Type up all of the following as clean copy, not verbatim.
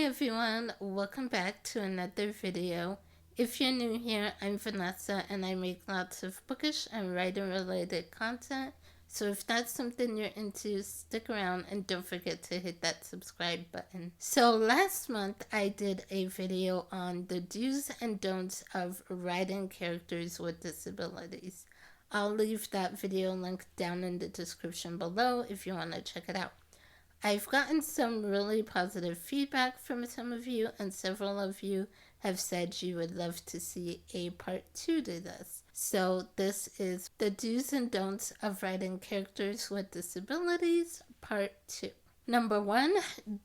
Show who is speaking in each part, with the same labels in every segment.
Speaker 1: everyone, welcome back to another video. If you're new here, I'm Vanessa and I make lots of bookish and writing related content. So if that's something you're into, stick around and don't forget to hit that subscribe button. So last month I did a video on the do's and don'ts of writing characters with disabilities. I'll leave that video link down in the description below if you want to check it out. I've gotten some really positive feedback from some of you, and several of you have said you would love to see a part 2 to this. So this is the do's and don'ts of writing characters with disabilities, part 2. Number 1,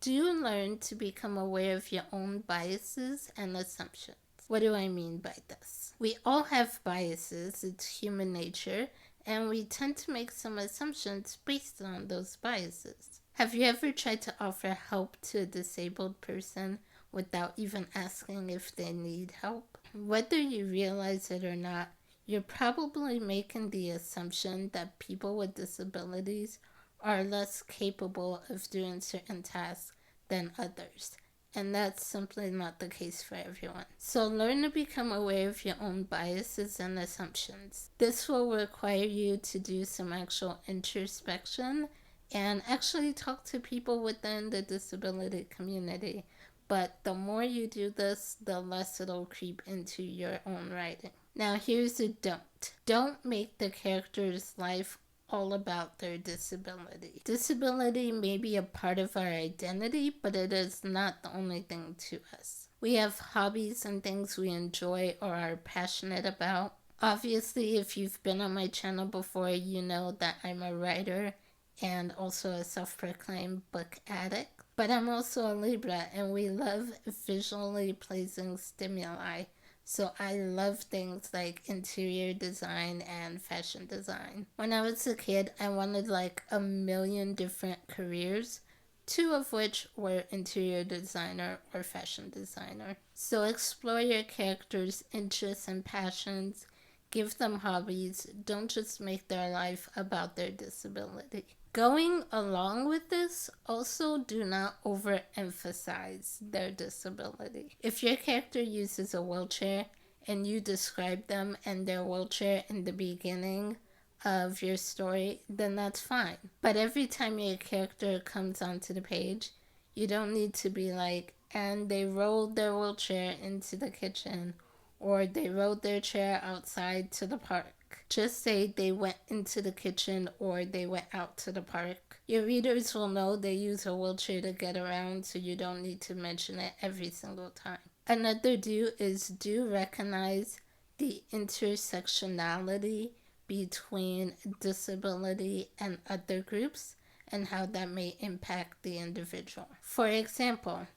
Speaker 1: do learn to become aware of your own biases and assumptions. What do I mean by this? We all have biases, it's human nature, and we tend to make some assumptions based on those biases. Have you ever tried to offer help to a disabled person without even asking if they need help? Whether you realize it or not, you're probably making the assumption that people with disabilities are less capable of doing certain tasks than others. And that's simply not the case for everyone. So learn to become aware of your own biases and assumptions. This will require you to do some actual introspection and actually talk to people within the disability community. But the more you do this, the less it'll creep into your own writing. Now here's a don't. Don't make the character's life all about their disability. Disability may be a part of our identity, but it is not the only thing to us. We have hobbies and things we enjoy or are passionate about. Obviously, if you've been on my channel before, you know that I'm a writer and also a self-proclaimed book addict. But I'm also a Libra, and we love visually pleasing stimuli. So I love things like interior design and fashion design. When I was a kid, I wanted like a million different careers, 2 of which were interior designer or fashion designer. So explore your characters' interests and passions. Give them hobbies. Don't just make their life about their disability. Going along with this, also do not overemphasize their disability. If your character uses a wheelchair and you describe them and their wheelchair in the beginning of your story, then that's fine. But every time your character comes onto the page, you don't need to be like, and they rolled their wheelchair into the kitchen, or they rode their chair outside to the park. Just say they went into the kitchen or they went out to the park. Your readers will know they use a wheelchair to get around, so you don't need to mention it every single time. Another do is do recognize the intersectionality between disability and other groups and how that may impact the individual. For example,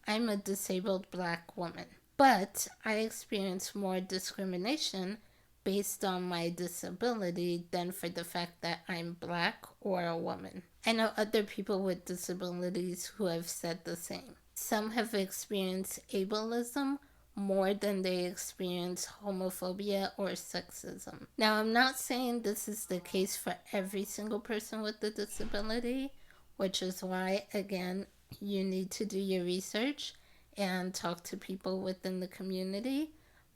Speaker 1: I'm a disabled Black woman, but I experience more discrimination based on my disability than for the fact that I'm Black or a woman. I know other people with disabilities who have said the same. Some have experienced ableism more than they experience homophobia or sexism. Now, I'm not saying this is the case for every single person with a disability, which is why, again, you need to do your research and talk to people within the community.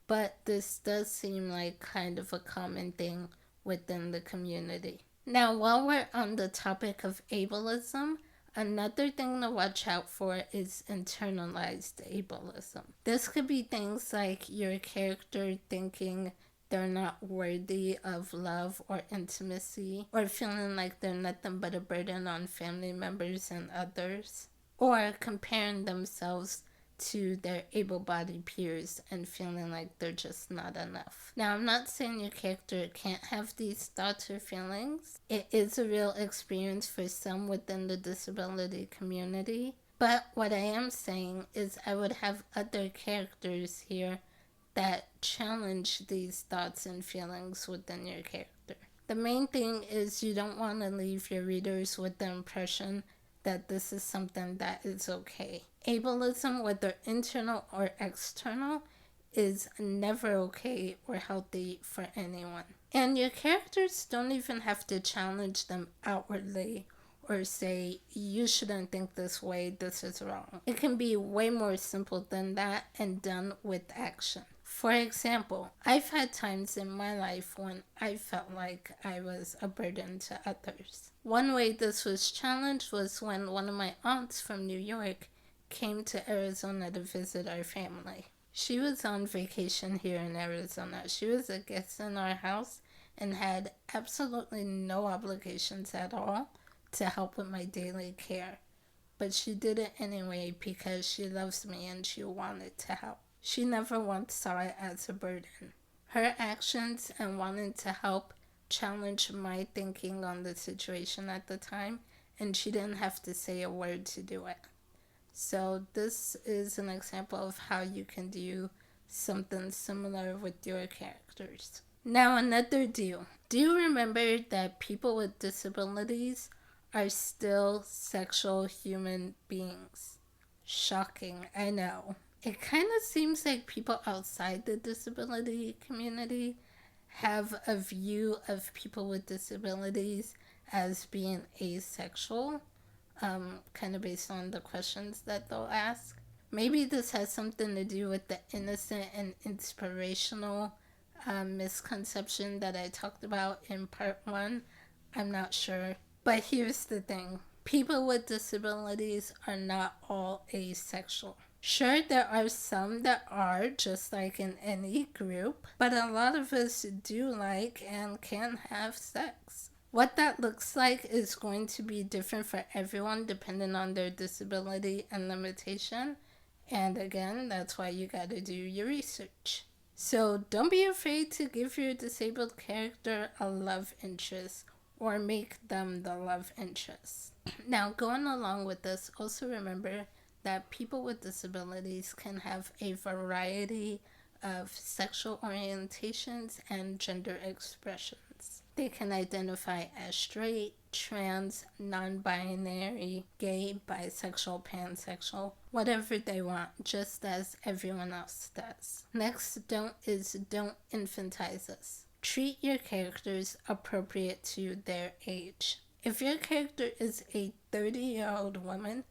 Speaker 1: But this does seem like kind of a common thing within the community. Now, while we're on the topic of ableism, another thing to watch out for is internalized ableism. This could be things like your character thinking they're not worthy of love or intimacy, or feeling like they're nothing but a burden on family members and others, or comparing themselves to their able-bodied peers and feeling like they're just not enough. Now, I'm not saying your character can't have these thoughts or feelings. It is a real experience for some within the disability community. But what I am saying is I would have other characters here that challenge these thoughts and feelings within your character. The main thing is you don't want to leave your readers with the impression that this is something that is okay. Ableism, whether internal or external, is never okay or healthy for anyone. And your characters don't even have to challenge them outwardly or say, you shouldn't think this way, this is wrong. It can be way more simple than that and done with action. For example, I've had times in my life when I felt like I was a burden to others. One way this was challenged was when one of my aunts from New York came to Arizona to visit our family. She was on vacation here in Arizona. She was a guest in our house and had absolutely no obligations at all to help with my daily care. But she did it anyway because she loves me and she wanted to help. She never once saw it as a burden. Her actions and wanting to help challenged my thinking on the situation at the time, and she didn't have to say a word to do it. So this is an example of how you can do something similar with your characters. Now another do. Do you remember that people with disabilities are still sexual human beings? Shocking, I know. It kind of seems like people outside the disability community have a view of people with disabilities as being asexual, kind of based on the questions that they'll ask. Maybe this has something to do with the innocent and inspirational misconception that I talked about in part 1. I'm not sure. But here's the thing. People with disabilities are not all asexual. Sure, there are some that are, just like in any group, but a lot of us do like and can have sex. What that looks like is going to be different for everyone depending on their disability and limitation. And again, that's why you gotta do your research. So don't be afraid to give your disabled character a love interest or make them the love interest. Now, going along with this, also remember that people with disabilities can have a variety of sexual orientations and gender expressions. They can identify as straight, trans, non-binary, gay, bisexual, pansexual, whatever they want, just as everyone else does. Next don't infantilize us. Treat your characters appropriate to their age. If your character is a 30-year-old woman,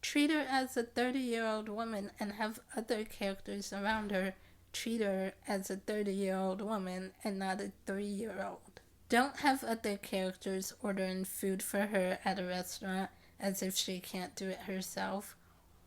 Speaker 1: treat her as a 30-year-old woman and have other characters around her treat her as a 30-year-old woman and not a 3-year-old. Don't have other characters ordering food for her at a restaurant as if she can't do it herself,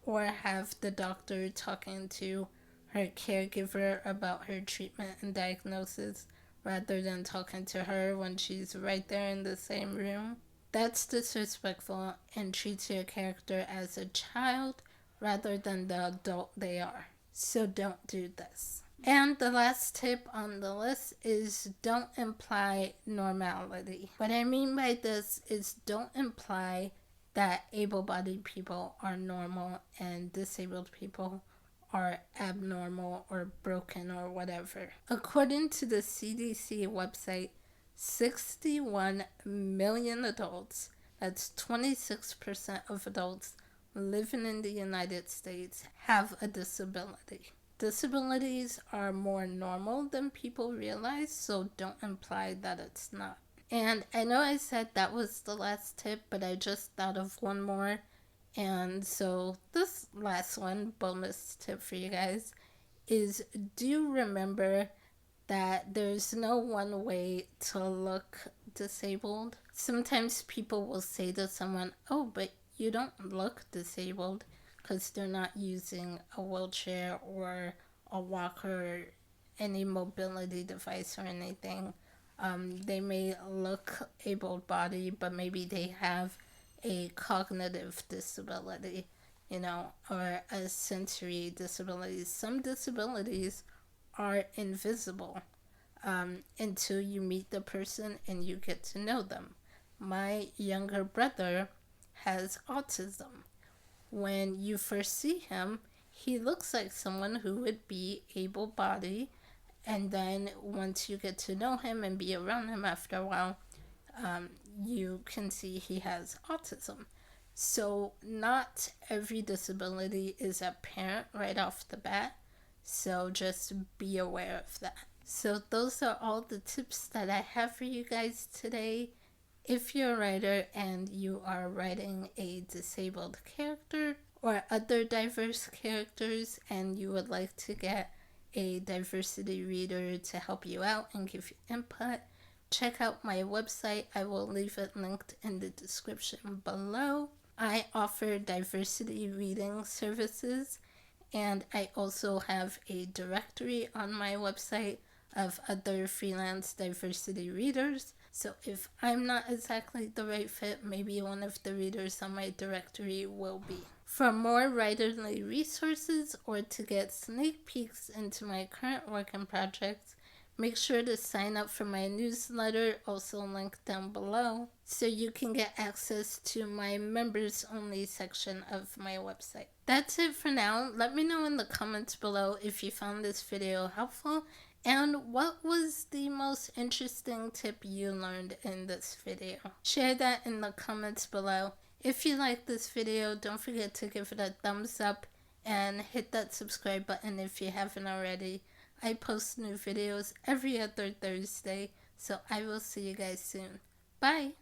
Speaker 1: or have the doctor talking to her caregiver about her treatment and diagnosis rather than talking to her when she's right there in the same room. That's disrespectful and treats your character as a child rather than the adult they are. So don't do this. And the last tip on the list is don't imply normality. What I mean by this is don't imply that able-bodied people are normal and disabled people are abnormal or broken or whatever. According to the CDC website, 61 million adults, that's 26% of adults living in the United States, have a disability. Disabilities are more normal than people realize, so don't imply that it's not. And I know I said that was the last tip, but I just thought of one more. And so this last one, bonus tip for you guys, is do remember that there's no one way to look disabled. Sometimes people will say to someone, oh, but you don't look disabled, because they're not using a wheelchair or a walker or any mobility device or anything. They may look able-bodied, but maybe they have a cognitive disability, or a sensory disability. Some disabilities are invisible until you meet the person and you get to know them. My younger brother has autism. When you first see him, he looks like someone who would be able-bodied, and then once you get to know him and be around him after a while, you can see he has autism. So not every disability is apparent right off the bat, so just be aware of that. So those are all the tips that I have for you guys today. if you're a writer and you are writing a disabled character or other diverse characters and you would like to get a diversity reader to help you out and give you input, check out my website. I will leave it linked in the description below. I offer diversity reading services, and I also have a directory on my website of other freelance diversity readers. So if I'm not exactly the right fit, maybe one of the readers on my directory will be. For more writerly resources or to get sneak peeks into my current work and projects, make sure to sign up for my newsletter, also linked down below, so you can get access to my members only section of my website. That's it for now. Let me know in the comments below if you found this video helpful and what was the most interesting tip you learned in this video. Share that in the comments below. If you like this video, don't forget to give it a thumbs up and hit that subscribe button if you haven't already. I post new videos every other Thursday, so I will see you guys soon. Bye!